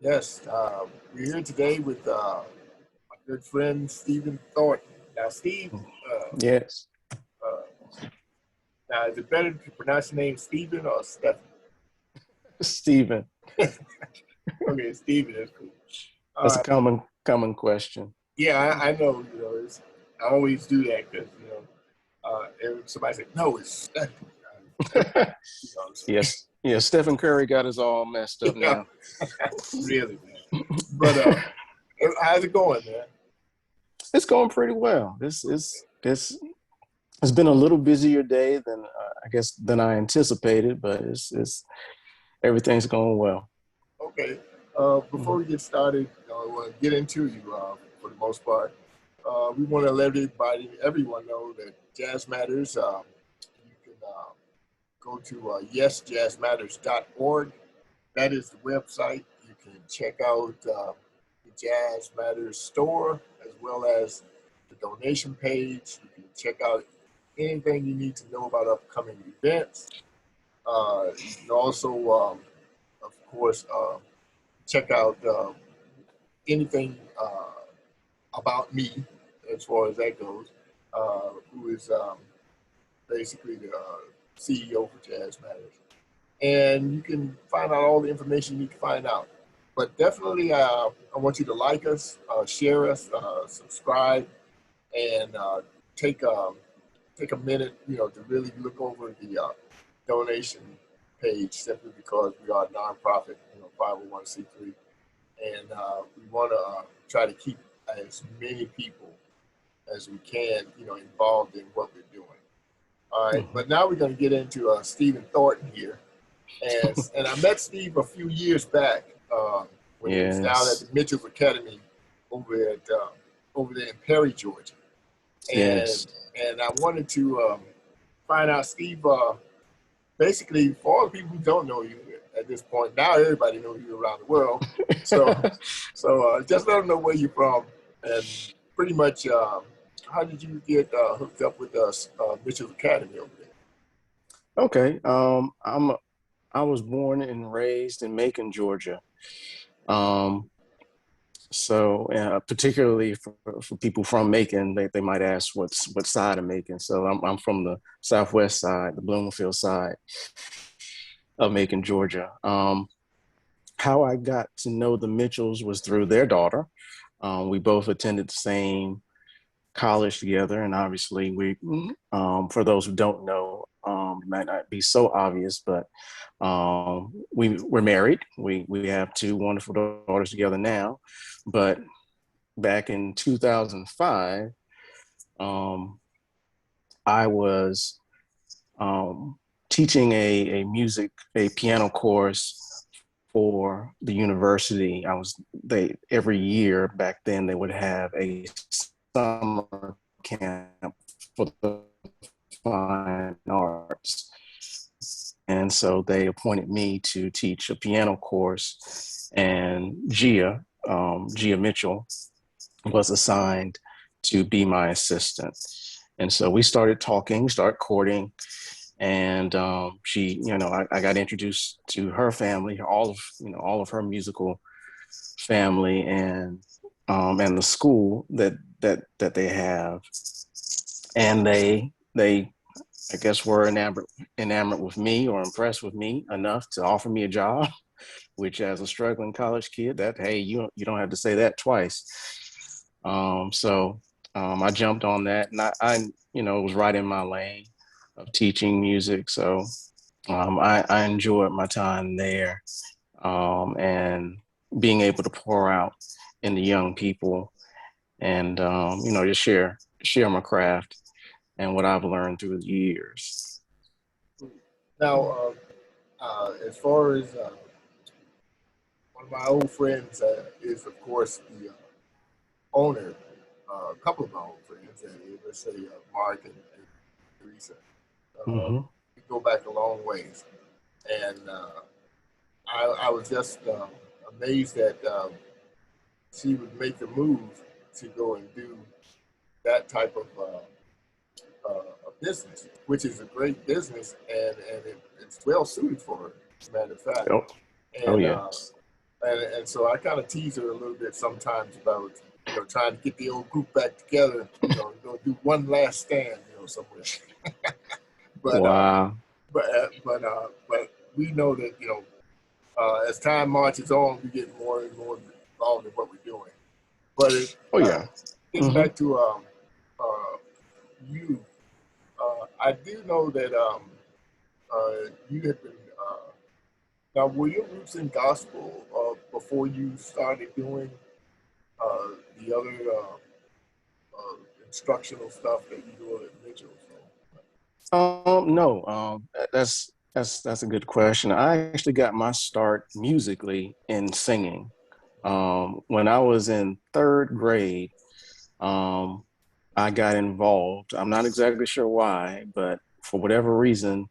Yes, we're here today with my good friend Stephen Thornton. Now, Steve, uh, Yes, uh, now is it better to pronounce your name Stephen or Stephen? Stephen. Okay, Stephen is cool. All That's a right. common question. Yeah, I know. I always do that because if somebody says no, it's Stephen. You know what I'm saying? Yes, yeah. Stephen Curry got us all messed up Yeah, now. really, man. But how's it going, man? It's going pretty well. It's been a little busier day than I guess than I anticipated, but it's everything's going well. Okay. Before Mhm. we get started, we'll get into you for the most part. We want to let everyone know that Jazz Matters. You can go to yesjazzmatters.org. That is the website. You can check out the Jazz Matters store as well as the donation page. You can check out anything you need to know about upcoming events. You can also, of course, check out anything about me as far as that goes, who is basically the CEO for Jazz Matters. And you can find out all the information you need to find out. But definitely, I want you to like us, share us, subscribe, and take take a minute, to really look over the donation page simply because we are a nonprofit, 501c3, and we want to try to keep as many people as we can, involved in what we're doing. All right, Mhm. but now we're going to get into Stephen Thornton here, and I met Steve a few years back when he was down at the Yes, Mitchell's Academy over there in Perry, Georgia, and yes. and I wanted to find out, Steve. Basically, for all the people who don't know you at this point, now everybody knows you around the world. So, so just let them know where you're from, and pretty much how did you get hooked up with us, Mitchell's Academy over there? Okay. I was born and raised in Macon, Georgia. Um, So, particularly for people from Macon, they might ask what side of Macon. So I'm from the southwest side, the Bloomfield side of Macon, Georgia. How I got to know the Mitchells was through their daughter. We both attended the same college together, and obviously for those who don't know, it might not be so obvious, but we're married. We have two wonderful daughters together now, but back in 2005, um, I was um, teaching a piano course for the university. They every year back then they would have a summer camp for the fine arts. And so they appointed me to teach a piano course, and Gia Mitchell, was assigned to be my assistant. And so we started talking, started courting, and I got introduced to her family, all of her musical family, and the school that they have, and they I guess were enamored with me or impressed with me enough to offer me a job, which as a struggling college kid, that hey, you don't have to say that twice. So I jumped on that, and I was right in my lane of teaching music. So I enjoyed my time there, and being able to pour out in the young people, and just share my craft and what I've learned through the years. Now, as far as one of my old friends is, of course, the owner, a couple of my old friends, let's say Mark and Teresa. Mm-hmm. We go back a long ways, and I was just amazed that she would make the move to go and do that type of business, which is a great business, and it's well suited for her, as a matter of fact. Oh, oh And yes. And so I kind of tease her a little bit sometimes about, trying to get the old group back together, go do one last stand, somewhere. but Wow. but we know that, as time marches on, we get more and more involved in what we're doing. But Oh yeah. getting back to you, I do know that you have been. Now, were your roots in gospel before you started doing the other instructional stuff that you do at Mitchell? No. That's a good question. I actually got my start musically in singing. When I was in third grade, um, I got involved. I'm not exactly sure why, but for whatever reason,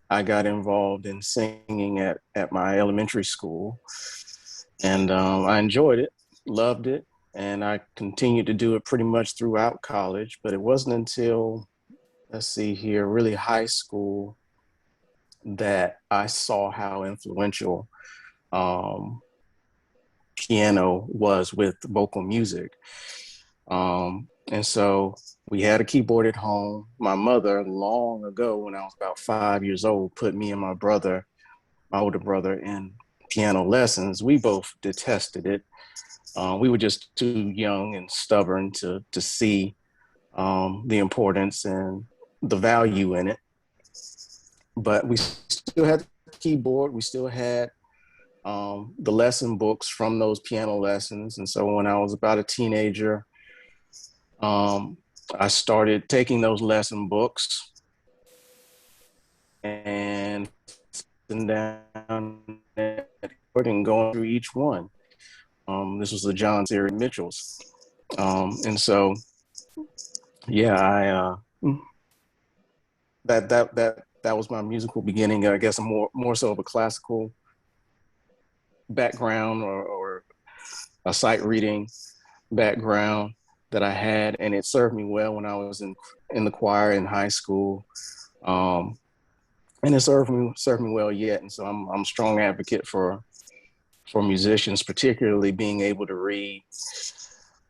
I got involved in singing at my elementary school. And I enjoyed it, loved it, and I continued to do it pretty much throughout college. But it wasn't until, let's see here, really high school that I saw how influential um, piano was with vocal music. And so we had a keyboard at home. My mother, long ago, when I was about 5 years old, put me and my older brother, in piano lessons. We both detested it. We were just too young and stubborn to see the importance and the value in it. But we still had the keyboard. We still had the lesson books from those piano lessons. And so when I was about a teenager, um, I started taking those lesson books and sitting down and going through each one. This was the John series Mitchell's. And so, yeah, that was my musical beginning. I guess more so of a classical background, or a sight reading background that I had, and it served me well when I was in the choir in high school, and it served me well yet. And so I'm a strong advocate for musicians, particularly being able to read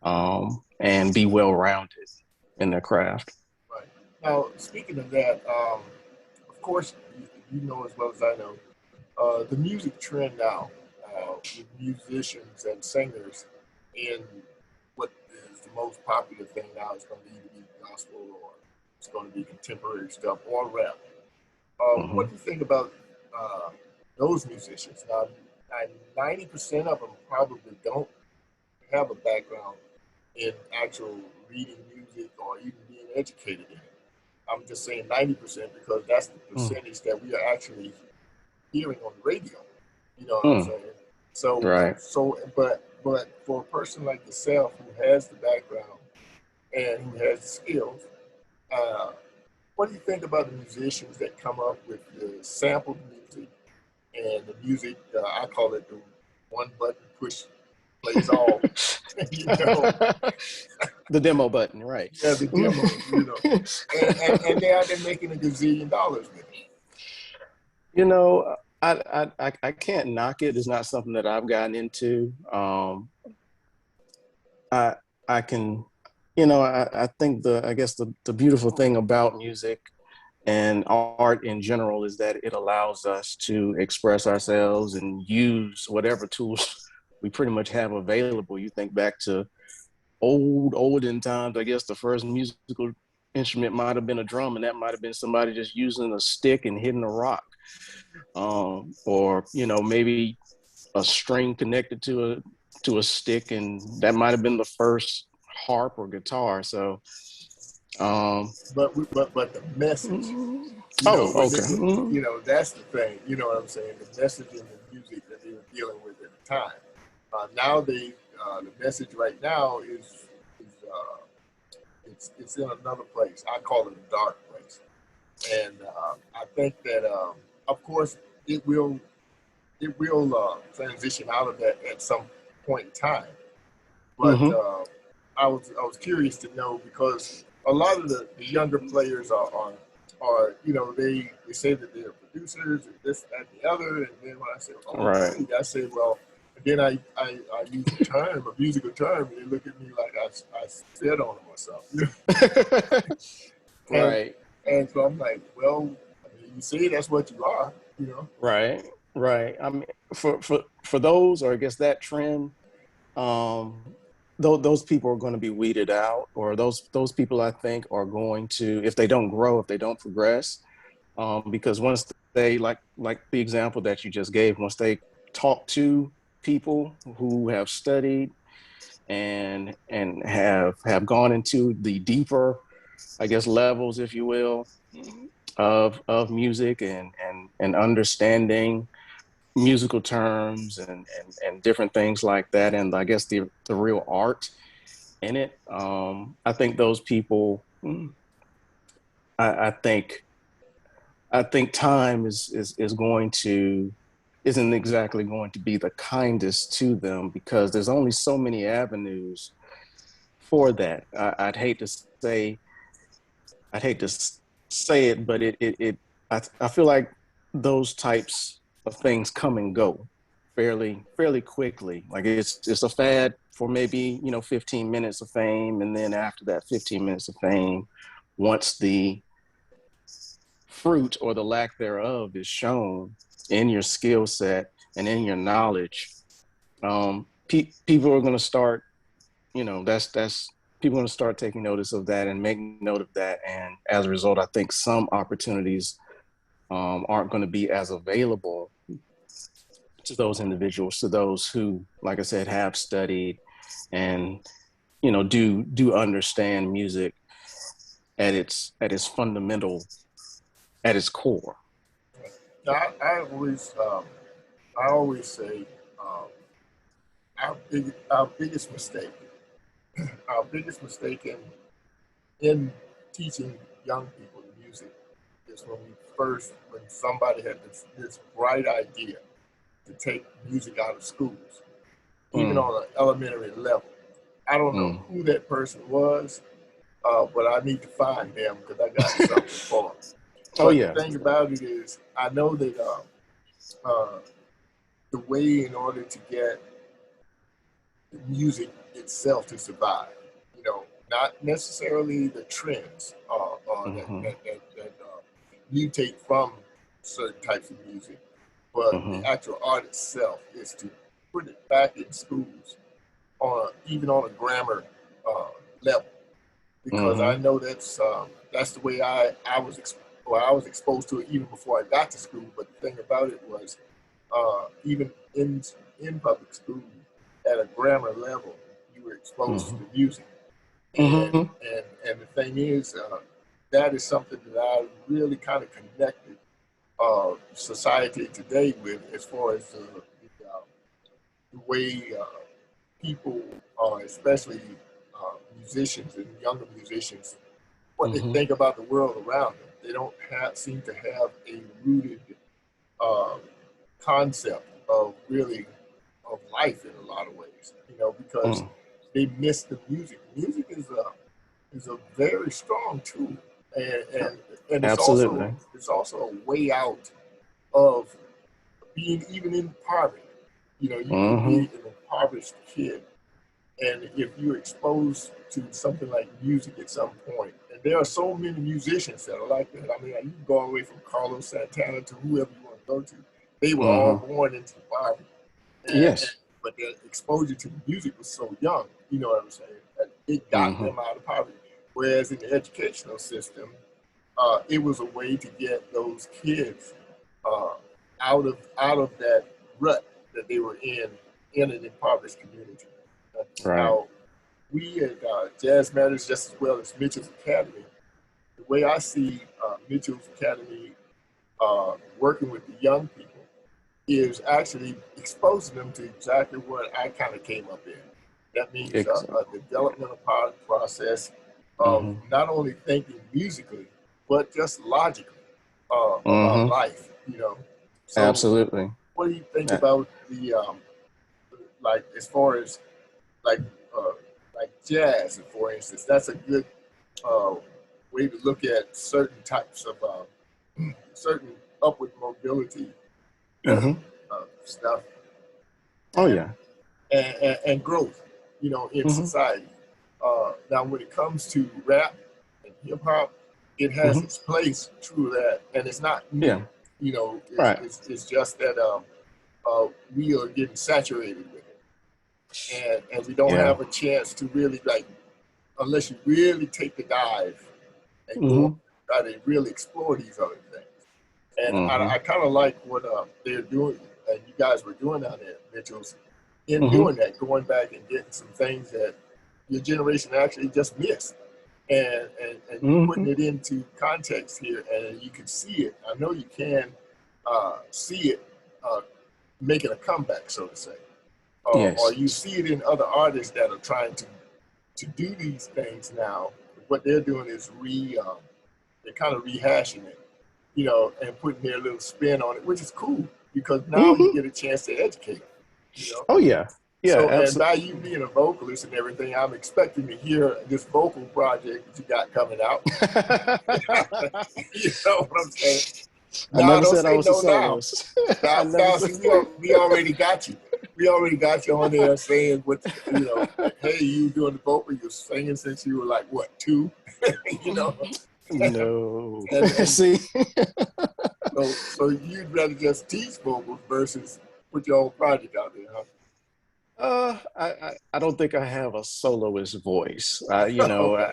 and be well rounded in their craft. Right. Now, speaking of that, of course, you know as well as I know, the music trend now with musicians and singers in what is the most popular thing now is going to either be gospel, or it's going to be contemporary stuff, or rap. What Mm-hmm. do you think about uh, those musicians? Now, 90% of them probably don't have a background in actual reading music or even being educated in it. I'm just saying 90% because that's the Mm. percentage that we are actually hearing on the radio. You know what I'm Mm. saying? So, Right. but for a person like yourself who has the background and who has the skills, uh, what do you think about the musicians that come up with the sampled music and the music? I call it the one button push plays all. you know, The demo button, right? yeah, the demos. And they're out there making a gazillion dollars with it. You know, I can't knock it. It's not something that I've gotten into. I I can, I think I guess the beautiful thing about music and art in general is that it allows us to express ourselves and use whatever tools we pretty much have available. You think back to olden times. I guess the first musical instrument might have been a drum, and that might have been somebody just using a stick and hitting a rock, or maybe a string connected to a stick, and that might have been the first harp or guitar. So, But the message, oh, when okay. Mm-hmm. that's the thing. You know what I'm saying? The message in the music that they were dealing with at the time. Now the message right now is it's in another place. I call it a dark place, and I think that of course it will transition out of that at some point in time. But Mm-hmm. I was curious to know because a lot of the younger players are they say that they're producers and this that and the other, and then when I say, oh Right. great, I say, well, Then I use a musical term, and they look at me like I spit on them or something. and Right. and so I'm like, well, I mean, you see, that's what you are, you know. Right. Right. I mean, for those, or I guess that trend, those people are going to be weeded out, or those people I think are going to, if they don't grow, if they don't progress, because once they like the example that you just gave, once they talk to people who have studied and have gone into the deeper, I guess, levels, if you will, of music and understanding musical terms and different things like that, and I guess the real art in it. I think those people. I think time is going to isn't exactly going to be the kindest to them, because there's only so many avenues for that. I'd hate to say it, but I feel like those types of things come and go fairly quickly. Like it's a fad for maybe 15 minutes of fame, and then after that 15 minutes of fame, once the fruit or the lack thereof is shown in your skill set and in your knowledge, people are going to start, that's people are going to start taking notice of that and make note of that. And as a result, I think some opportunities aren't going to be as available to those individuals, to those who, like I said, have studied and do understand music at its fundamental, at its core. Now, I always say our biggest mistake, our biggest mistake in teaching young people music is when somebody had this bright idea to take music out of schools, even on an elementary level. I don't know who that person was, but I need to find them because I got something for them. Oh But yeah. the thing about it is, I know that the way in order to get the music itself to survive, not necessarily the trends that mutate from certain types of music, but the actual art itself is to put it back in schools even on a grammar level, because I know that's the way I was exposed to it even before I got to school. But the thing about it was, even in public school, at a grammar level, you were exposed to the music, and the thing is, that is something that I really kind of connected society today with, as far as the way people, especially musicians and younger musicians, what they think about the world around them. They don't seem to have a rooted uh, concept of life in a lot of ways, because they miss the music. Music is a very strong tool, and Absolutely. it's also a way out of being even in poverty. You can be an impoverished kid, and if you're exposed to something like music at some point, and there are so many musicians that are like that. I mean, you can go all the way from Carlos Santana to whoever you want to go to. They were all born into poverty, Yes. but their exposure to the music was so young. You know what I'm saying? That it got them out of poverty. Whereas in the educational system, it was a way to get those kids out of that rut that they were in an impoverished community. Right. Now, we at Jazz Matters, just as well as Mitchell's Academy, the way I see Mitchell's Academy working with the young people is actually exposing them to exactly what I kind of came up in. That means Exactly. a developmental process of not only thinking musically, but just logically about life. So, Absolutely. what do you think about the like, as far as like uh, like jazz, for instance? That's a good uh, way to look at certain types of certain upward mobility hmm stuff. Oh yeah. and growth, in Hmm. society. Now, when it comes to rap and hip hop, it has Hmm. its place, true that, and it's not new. Yeah. It's, Right. it's just that we are getting saturated with it, and we don't Yeah. have a chance to really like, unless you really take the dive and go Hmm. try to really explore these other things. And I Hmm. kind of like what they're doing, and you guys were doing down there, Mitchell's, in Hmm. doing that, going back and getting some things that your generation actually just missed. And you putting Hmm. it into context here, and you can see it. I know you can see it uh, making a comeback, so to say, or Yes. you see it in other artists that are trying to do these things now. What they're doing is they're kind of rehashing it, and putting their little spin on it, which is cool because now you Hmm. get a chance to educate. Oh yeah. Yeah. So, and Absolutely. by you being a vocalist and everything, I'm expecting to hear this vocal project that you got coming out. You know what I'm saying? I No, never don't said I say was a no now. soloist. I Now, never now said. see, we already got you. We already got you on there saying what, like, hey, you doing the vocal, you're singing since you were like, what, two? you know? No. and See. so you'd rather just teach vocals versus put your own project out there, I don't think I have a soloist voice. okay.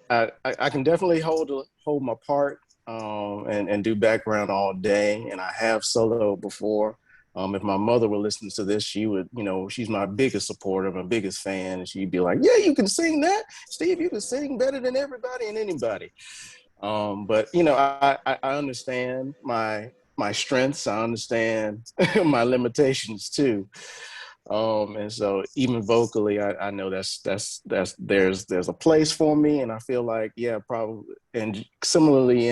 I can definitely hold my part, and do background all day, and I have solo before. If my mother would listen to this, she would, she's my biggest supporter, my biggest fan, and she'd be like, "Yeah, you can sing that, Steve. You can sing better than everybody and anybody." But I understand my strengths. I understand my limitations too. And so even vocally, I know that's there's a place for me, and I feel like, yeah, probably. And similarly,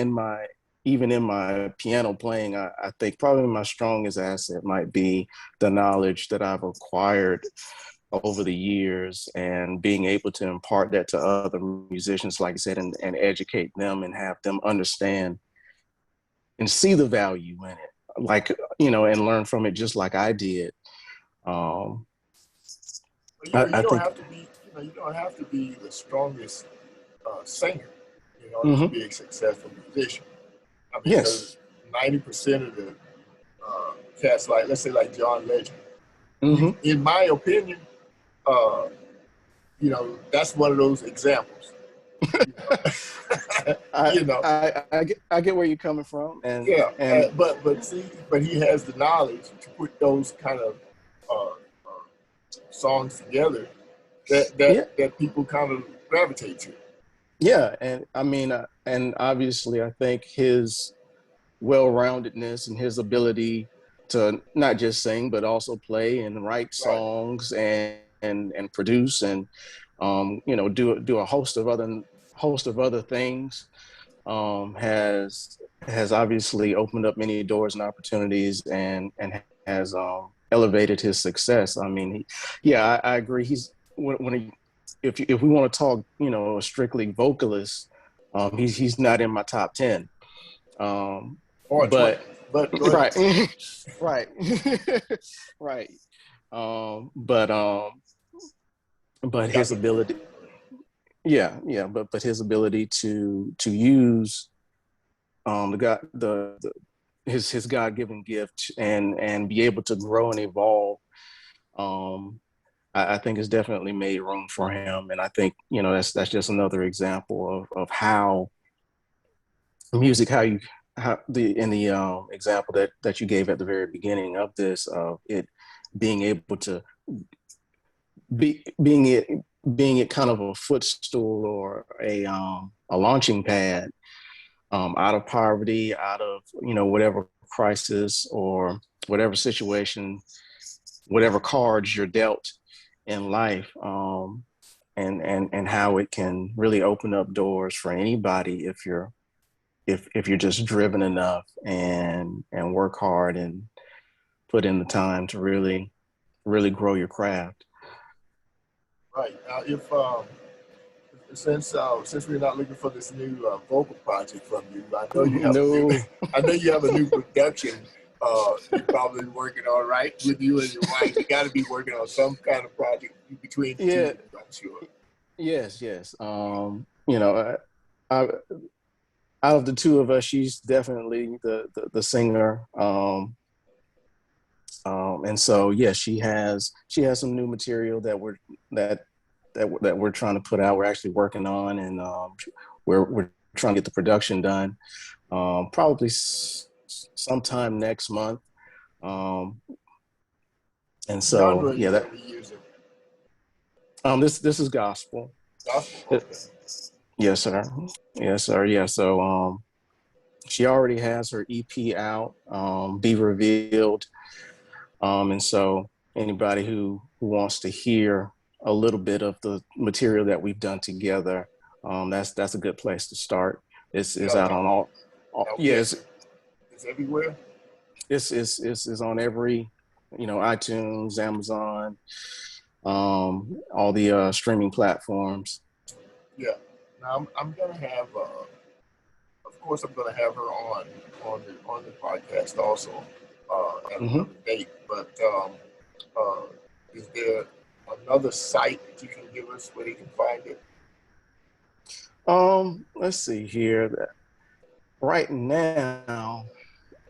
even in my piano playing, I think probably my strongest asset might be the knowledge that I've acquired over the years, and being able to impart that to other musicians, like I said, and educate them and have them understand and see the value in it, like, and learn from it just like I did. Um, But I you don't think. have to be, you don't have to be the strongest singer in order to Hmm. be a successful musician. I mean, because Yes. 90% of the cats, like let's say like John Legend, Hmm. in my opinion, uh, that's one of those examples. You know, I, you know, I get where you're coming from, yeah. and But see, but he has the knowledge to put those kind of songs together yeah, that people kind of gravitate to. yeah, and I mean, and obviously, I think his well-roundedness and his ability to not just sing but also play and write Right. songs and produce and do a host of other things, has obviously opened up many doors and opportunities, and has elevated his success. I mean, yeah, I agree. He's when he, if we want to talk, strictly vocalist, he's not in my top 10. Um, Or 20. but But go ahead. right, right, right. But Got his me going. ability, yeah, yeah, but his ability to use the his God-given gift, and be able to grow and evolve. Um, I think has definitely made room for him, and I think that's just another example of how music, how the in the example that you gave at the very beginning of this, of it being able to be being it kind of a footstool or a launching pad, out of poverty, out of whatever crisis or whatever situation, whatever cards you're dealt in life, and how it can really open up doors for anybody if you're just driven enough and work hard and put in the time to really grow your craft. Right. Now, if since we're not looking for this new vocal project from you, I know you have a new No. I know you have a new production You're probably working all right with you and your wife. You got to be working on some kind of project between the two Yeah, of you, I'm sure. yes, yes. I, out of the two of us, she's definitely the singer. And so yeah, she has some new material that that we're trying to put out. We're actually working on, and we're trying to get the production done. Probably sometime next month. Um, and What so genre are you yeah, going that to be using? this is gospel. Gospel, It- okay. yes, sir. Yes, sir. Yeah. So she already has her EP out, Be Revealed. And so anybody who wants to hear a little bit of the material that we've done together, that's a good place to start. It's Yeah, out on all I'm yes, guessing it's everywhere. it's on every, iTunes, Amazon, all the streaming platforms. Yeah. Now I'm gonna have, of course, I'm gonna have her on the podcast also at Hmm. another date. But uh, is there another site that you can give us where they can find it? Let's see here. Right now,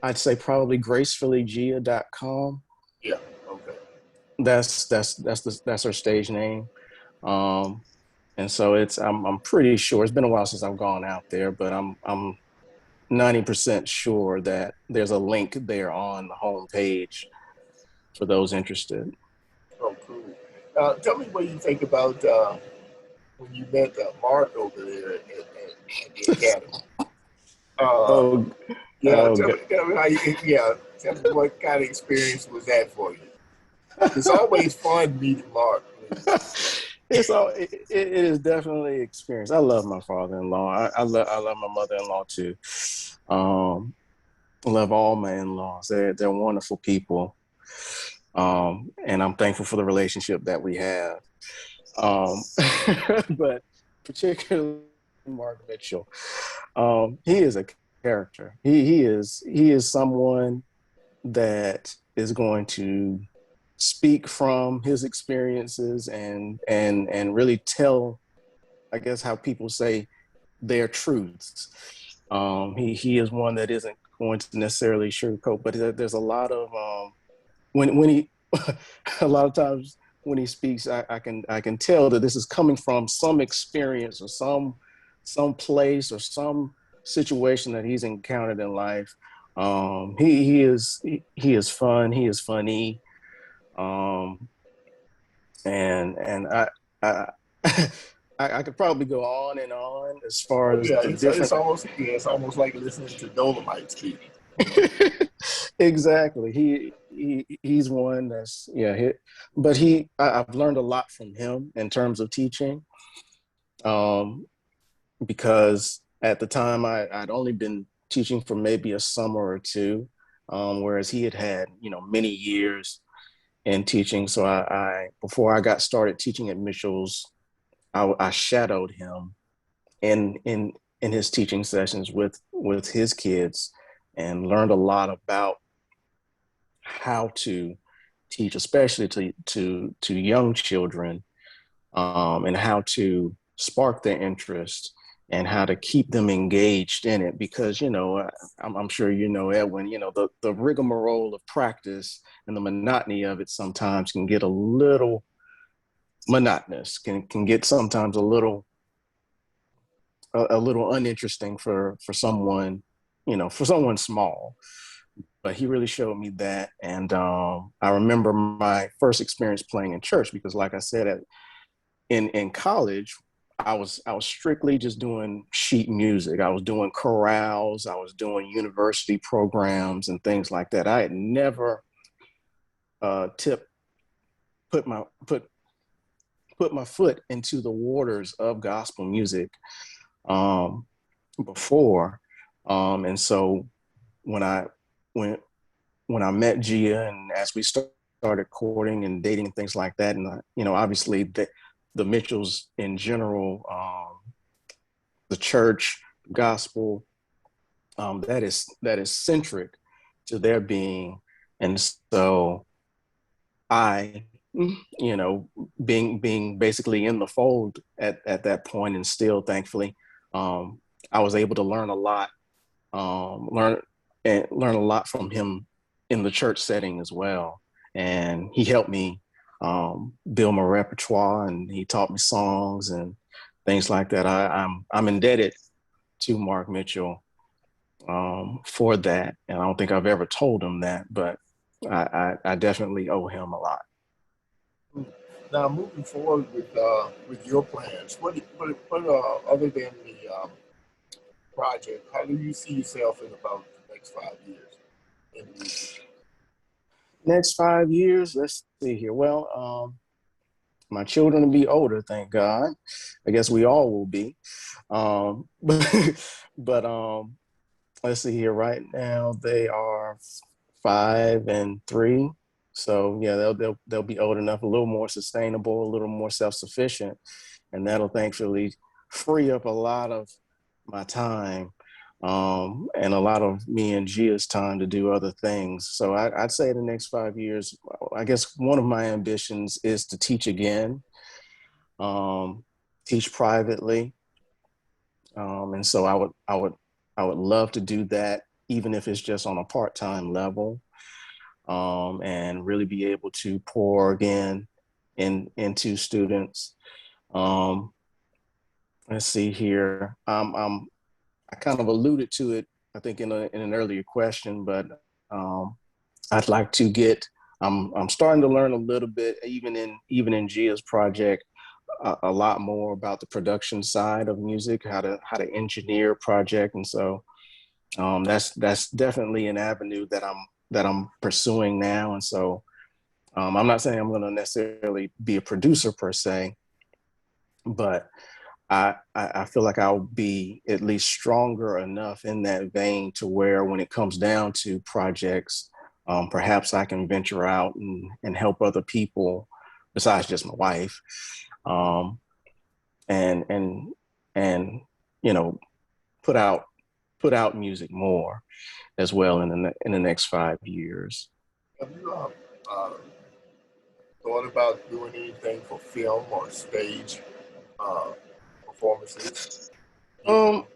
I'd say probably gracefullygia.com. Yeah. Okay. That's her stage name. Um, and so I'm pretty sure it's been a while since I've gone out there, but I'm 90% sure that there's a link there on the homepage for those interested. Oh, cool. Tell me what you think about when you met Mark over there at the academy. Uh, Oh, yeah, oh, tell me how you, yeah, tell me what kind of experience was that for you? It's always fun meeting Mark. it is definitely experience. I love my father-in-law. I love my mother-in-law too. Um, I love all my in-laws. They're wonderful people. And I'm thankful for the relationship that we have. Um, but particularly Mark Mitchell, he is a character. He is someone that is going to speak from his experiences and really tell, I guess, how people say their truths. He is one that isn't going to necessarily sugarcoat, but there's a lot of when he a lot of times when he speaks, I can tell that this is coming from some experience or some place or some situation that he's encountered in life. He is fun. He is funny. Um, and I I could probably go on and on as far Oh as yeah, the it's different. almost, yeah, it's almost like listening to Dolomite speak. You know. Exactly. He's one that's yeah. But I've learned a lot from him in terms of teaching, um, because at the time I'd only been teaching for maybe a summer or two, whereas he had many years in teaching. So I before I got started teaching at Mitchell's, I shadowed him in his teaching sessions with his kids and learned a lot about how to teach, especially to young children, and how to spark their interest and how to keep them engaged in it. Because I'm sure Edwin, the rigmarole of practice and the monotony of it sometimes can get a little monotonous, can get sometimes a little uninteresting for someone, for someone small. But he really showed me that. And I remember my first experience playing in church because, like I said, in college, I was strictly just doing sheet music. I was doing chorales. I was doing university programs and things like that. I had never tip put my put my foot into the waters of gospel music um, before. And so when I when when I met Gia and as we started courting and dating and things like that, and obviously the Mitchells in general, the church, gospel, that is centric to their being. And so I, you know, being basically in the fold at that point, and still thankfully, I was able to learn a lot, learn and learn a lot from him in the church setting as well. And he helped me build my repertoire, and he taught me songs and things like that. I'm indebted to Mark Mitchell for that, and I don't think I've ever told him that, but I definitely owe him a lot. Now, moving forward with your plans, other than the project, how do you see yourself in about the next 5 years in music? Next 5 years, let's see here. Well, my children will be older, thank God. I guess we all will be. But let's see here. Right now, they are 5 and 3. So yeah, they'll be old enough, a little more sustainable, a little more self-sufficient, and that'll thankfully free up a lot of my time, and a lot of me and Gia's time to do other things. So I'd say the next 5 years, I guess one of my ambitions is to teach again, um, teach privately, and so I would love to do that, even if it's just on a part-time level, and really be able to pour again into students. Um, let's see here. I kind of alluded to it, I think, in an earlier question, but um, I'd like to get. I'm starting to learn a little bit, even in Gia's project, a lot more about the production side of music, how to engineer a project, and so that's definitely an avenue that I'm pursuing now. And so I'm not saying I'm going to necessarily be a producer per se, but I feel like I'll be at least stronger enough in that vein to where when it comes down to projects, perhaps I can venture out and help other people besides just my wife, um, and and and you know put out put out music more as well in the next 5 years. Have you uh, thought about doing anything for film or stage uh, performances? You Um,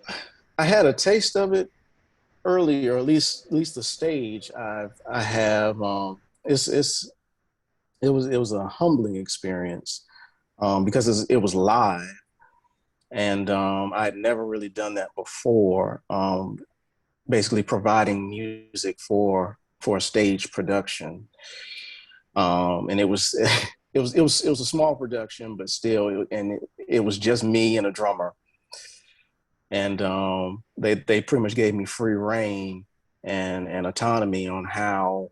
I had a taste of it earlier, at least the stage I have. It was a humbling experience, because it was live, and I'd never really done that before. Basically, providing music for a stage production, and it was it was a small production, but still, it was just me and a drummer, and they pretty much gave me free reign and autonomy on how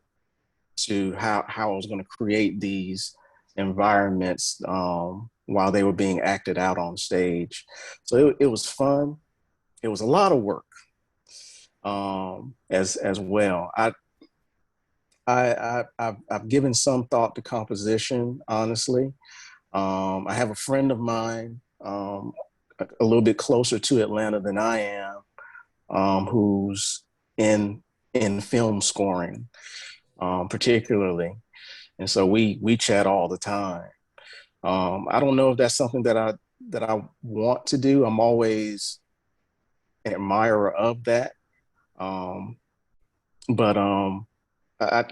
I was going to create these environments, while they were being acted out on stage. So it was fun. It was a lot of work, as well. I've given some thought to composition, honestly. I have a friend of mine, a little bit closer to Atlanta than I am, who's in in film scoring, particularly, and so we chat all the time. I don't know if that's something that I want to do. I'm always an admirer of that, um, but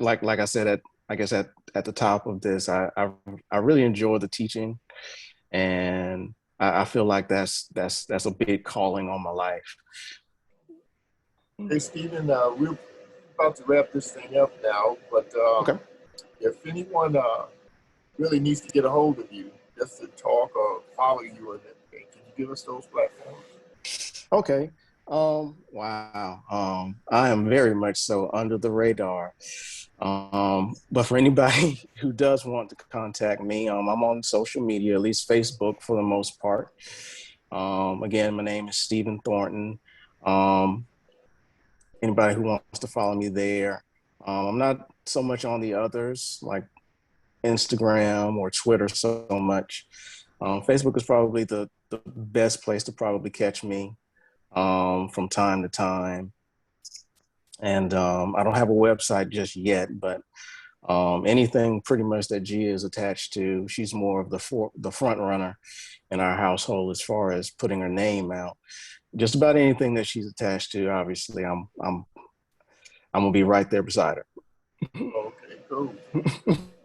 like I said, I guess at the top of this, I really enjoy the teaching, and I feel like that's a big calling on my life. Hey, Stephen, we're about to wrap this thing up now, but Okay. if anyone really needs to get a hold of you just to talk or follow you or anything, can you give us those platforms? Okay. Wow. I am very much so under the radar. But for anybody who does want to contact me, I'm on social media, at least Facebook for the most part. Again, my name is Stephen Thornton. Um, Anybody who wants to follow me there. I'm not so much on the others like Instagram or Twitter so much. Facebook is probably the best place to probably catch me, from time to time. And I don't have a website just yet, but anything pretty much that Gia is attached to, she's more of the front runner in our household as far as putting her name out. Just about anything that she's attached to, obviously, I'm gonna be right there beside her. Okay, cool.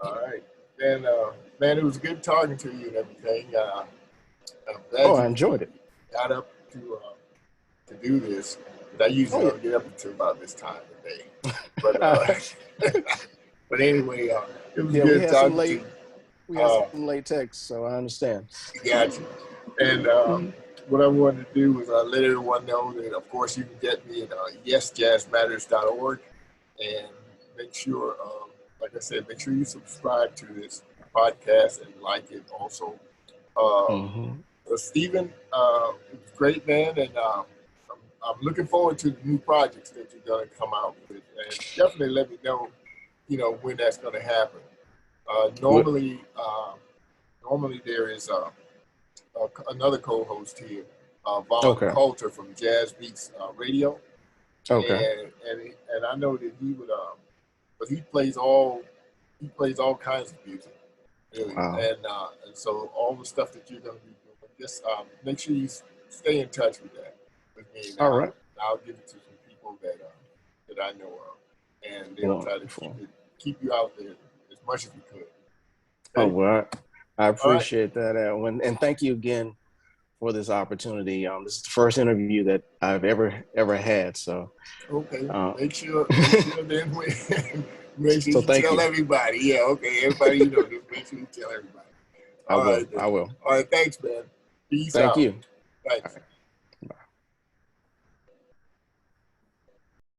All right. And man, it was good talking to you and everything. I'm Oh, glad I you enjoyed it. got up to do this. But I Oh usually yeah. don't get up until about this time of day. But but anyway, it was Yeah, we good had some talking to you. late we had some late texts, so I understand. Got you. And Mhm. what I wanted to do was let everyone know that, of course, you can get me at yesjazzmatters.org, and make sure, like I said, make sure you subscribe to this podcast and like it also. Um, Mhm. Stephen, it was great, man, and I'm looking forward to the new projects that you're going to come out with, and definitely let me know, when that's going to happen. What? Normally there is another co-host here, Vaughn Okay. Coulter from Jazz Beats Radio, Okay. and I know that he would, but he plays all kinds of music, really, Wow. and so all the stuff that you're going to be doing, just make sure you stay in touch with that with me, and All right. I'll give it to some people that I know of, and they'll try to keep Wonderful. you out there as much as we could. Oh, Okay, well, I all right. appreciate that, Edwin, and thank you again for this opportunity. This is the first interview that I've ever had, so Okay, uh, make sure then make sure so you thank tell you. everybody. Yeah, okay, everybody just make sure you tell everybody. I All will. right, then. I will. All right, thanks, man. Peace Thank out. you. Thanks.